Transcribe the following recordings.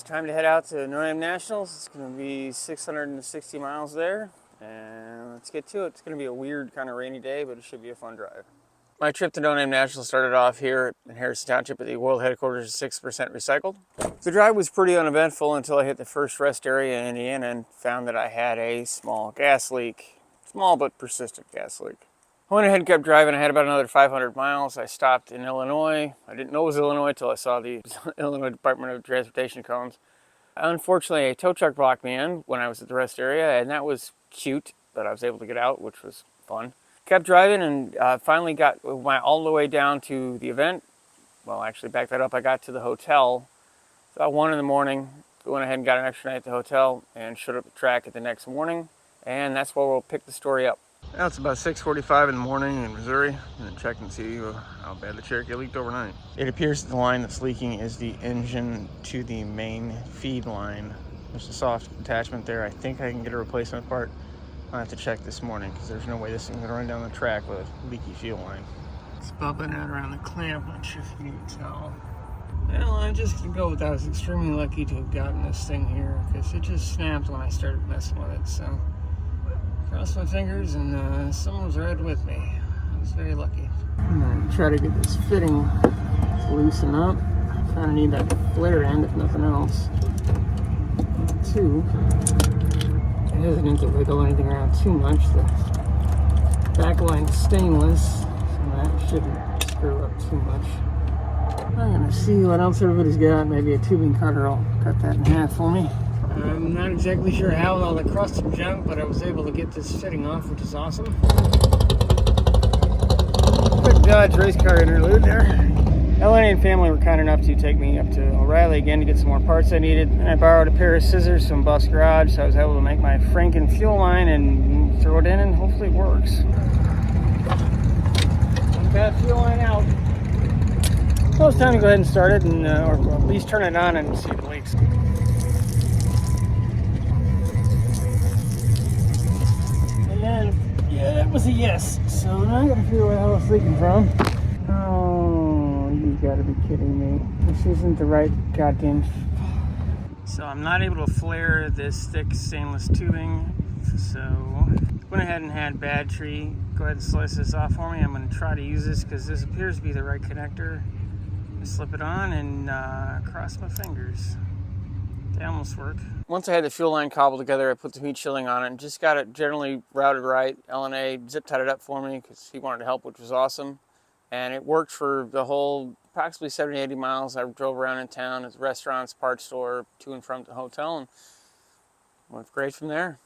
It's time to head out to No Name Nationals. It's going to be 660 miles there, and let's get to it. It's going to be a weird kind of rainy day, but it should be a fun drive. My trip to No Name Nationals started off here in Harrison Township at the world headquarters of 6% Recycled. The drive was pretty uneventful until I hit the first rest area in Indiana and found that I had a small gas leak. Small but persistent gas leak. I went ahead and kept driving. I had about another 500 miles. I stopped in Illinois. I didn't know it was Illinois until I saw the Illinois Department of Transportation cones. Unfortunately, a tow truck blocked me in when I was at the rest area, and that was cute, but I was able to get out, which was fun. Kept driving and finally went all the way down to the event. Well, actually, back that up. I got to the hotel about 1 in the morning. Went ahead and got an extra night at the hotel and showed up at the track at the next morning, and that's where we'll pick the story up. Now it's about 6:45 in the morning in Missouri. I'm going to check and see how bad the Cherokee leaked overnight. It appears that the line that's leaking is the engine to the main feed line. There's a soft attachment there. I think I can get a replacement part. I'll have to check this morning because there's no way this thing's going to run down the track with a leaky fuel line. It's bubbling out around the clamp. I'm not sure if you can tell. Well, I'm just going to go with that. I was extremely lucky to have gotten this thing here because it just snapped when I started messing with it. So cross my fingers, and someone was right with me. I was very lucky. I'm going to try to get this fitting to loosen up. I kind of need that flare end, if nothing else. Two, I'm hesitant to wiggle anything around too much. The back line is stainless, so that shouldn't screw up too much. I'm going to see what else everybody's got. Maybe a tubing cutter will cut that in half for me. I'm not exactly sure how with all the crust and junk, but I was able to get this fitting off, which is awesome. Quick Dodge race car interlude there. LNA and family were kind enough to take me up to O'Reilly again to get some more parts I needed. And I borrowed a pair of scissors from Bus Garage, so I was able to make my Franken fuel line and throw it in, and hopefully it works. I've got fuel line out. So it's time to go ahead and start it, and or at least turn it on and see if it leaks. Yeah, that was a yes. So now I gotta figure out where the hell it's leaking from. Oh, you gotta be kidding me. This isn't the right goddamn... So I'm not able to flare this thick stainless tubing. So went ahead and had Battery go ahead and slice this off for me. I'm gonna try to use this because this appears to be the right connector. Slip it on and cross my fingers. They almost work. Once I had the fuel line cobbled together, I put the heat shielding on it and just got it generally routed right. LNA zip tied it up for me because he wanted to help, which was awesome. And it worked for the whole approximately 70, 80 miles. I drove around in town at restaurants, parts store, to and from the hotel, and went great from there.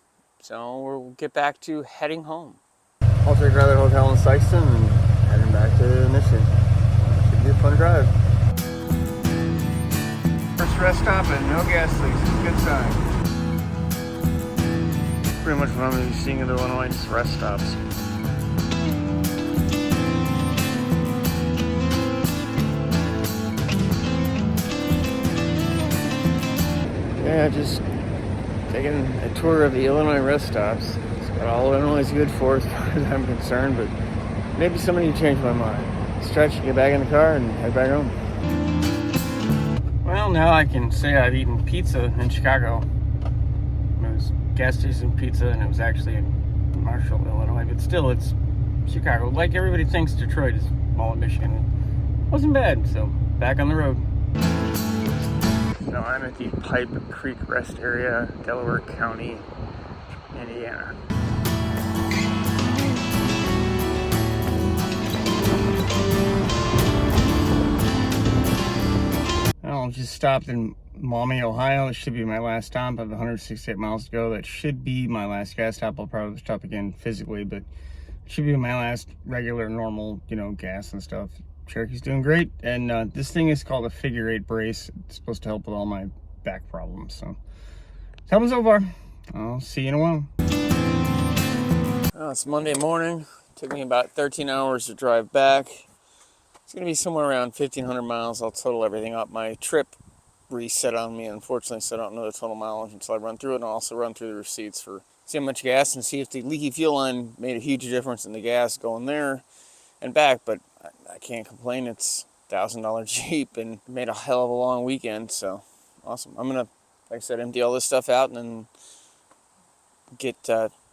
So we'll get back to heading home. I'll take another hotel in Sykeston and heading back to Michigan. Should be a fun drive. First rest stop and no gas leaks. It's a good sign. Pretty much what I'm going to be seeing in Illinois, just rest stops. Yeah, just taking a tour of the Illinois rest stops. It's what all Illinois is good for as far as I'm concerned, but maybe somebody changed my mind. Stretch, get back in the car and head back home. Well, now I can say I've eaten pizza in Chicago. It was gas station pizza, and it was actually in Marshall, Illinois, but still, it's Chicago. Like everybody thinks Detroit is all in Michigan. It wasn't bad, so back on the road. So I'm at the Pipe Creek Rest Area, Delaware County, Indiana. I'll just stopped in Maumee, Ohio. This should be my last stop. I have 168 miles to go. That should be my last gas stop. I'll probably stop again physically, but it should be my last regular, normal, gas and stuff. Cherokee's doing great, and this thing is called a figure 8 brace. It's supposed to help with all my back problems, so it's helping so far. I'll see you in a while. Oh, it's Monday morning. It took me about 13 hours to drive back. It's going to be somewhere around 1,500 miles. I'll total everything up. My trip reset on me, unfortunately, so I don't know the total mileage until I run through it, and I'll also run through the receipts for see how much gas and see if the leaky fuel line made a huge difference in the gas going there and back, but I can't complain. It's $1,000 Jeep and made a hell of a long weekend, so Awesome. I'm gonna, like I said, empty all this stuff out and then get,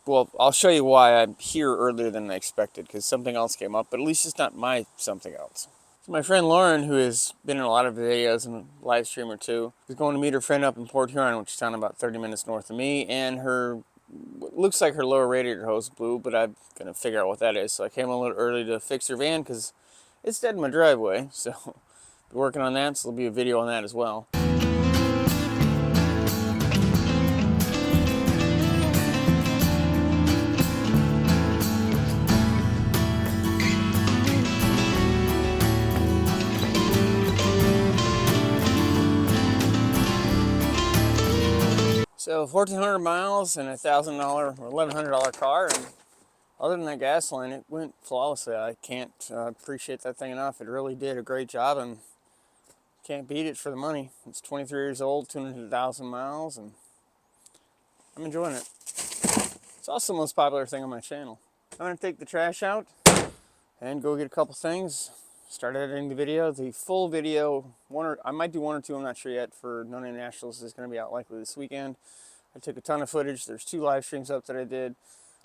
well, I'll show you why I'm here earlier than I expected, because something else came up, but at least it's not my something else. So my friend Lauren, who has been in a lot of videos and a live stream or two, is going to meet her friend up in Port Huron, which is down about 30 minutes north of me, and her, looks like her lower radiator hose blew, but I'm going to figure out what that is. So I came a little early to fix her van, because it's dead in my driveway, so be working on that, so there'll be a video on that as well. So 1,400 miles and $1,000 or $1,100 car, and other than that gas line, it went flawlessly. I can't appreciate that thing enough. It really did a great job, and can't beat it for the money. It's 23 years old, 200,000 miles, and I'm enjoying it. It's also the most popular thing on my channel. I'm gonna take the trash out and go get a couple things. Start editing the video. The full video, I might do one or two, I'm not sure yet, for No Name Nationals is gonna be out likely this weekend. I took a ton of footage. There's 2 live streams up that I did.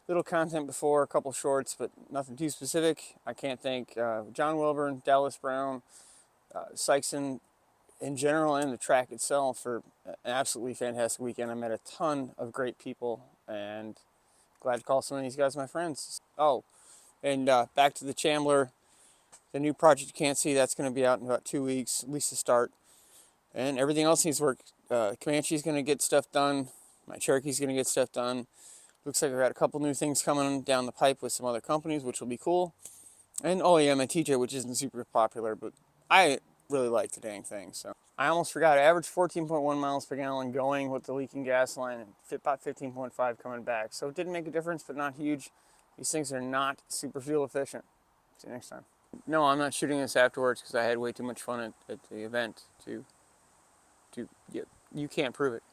Little content before, a couple shorts, but nothing too specific. I can't thank John Wilburn, Dallas Brown, Sykeston in general, and the track itself for an absolutely fantastic weekend. I met a ton of great people, and glad to call some of these guys my friends. Oh, and back to the Chambler, the new project you can't see, that's going to be out in about 2 weeks, at least to start. And everything else needs work. Comanche's going to get stuff done. My Cherokee's going to get stuff done. Looks like I've got a couple new things coming down the pipe with some other companies, which will be cool. And oh yeah, my TJ, which isn't super popular, but I really like the dang thing. So I almost forgot. I averaged 14.1 miles per gallon going with the leaking gas line, and about 15.5 coming back. So it didn't make a difference, but not huge. These things are not super fuel efficient. See you next time. No, I'm not shooting this afterwards because I had way too much fun at the event to yeah, you can't prove it.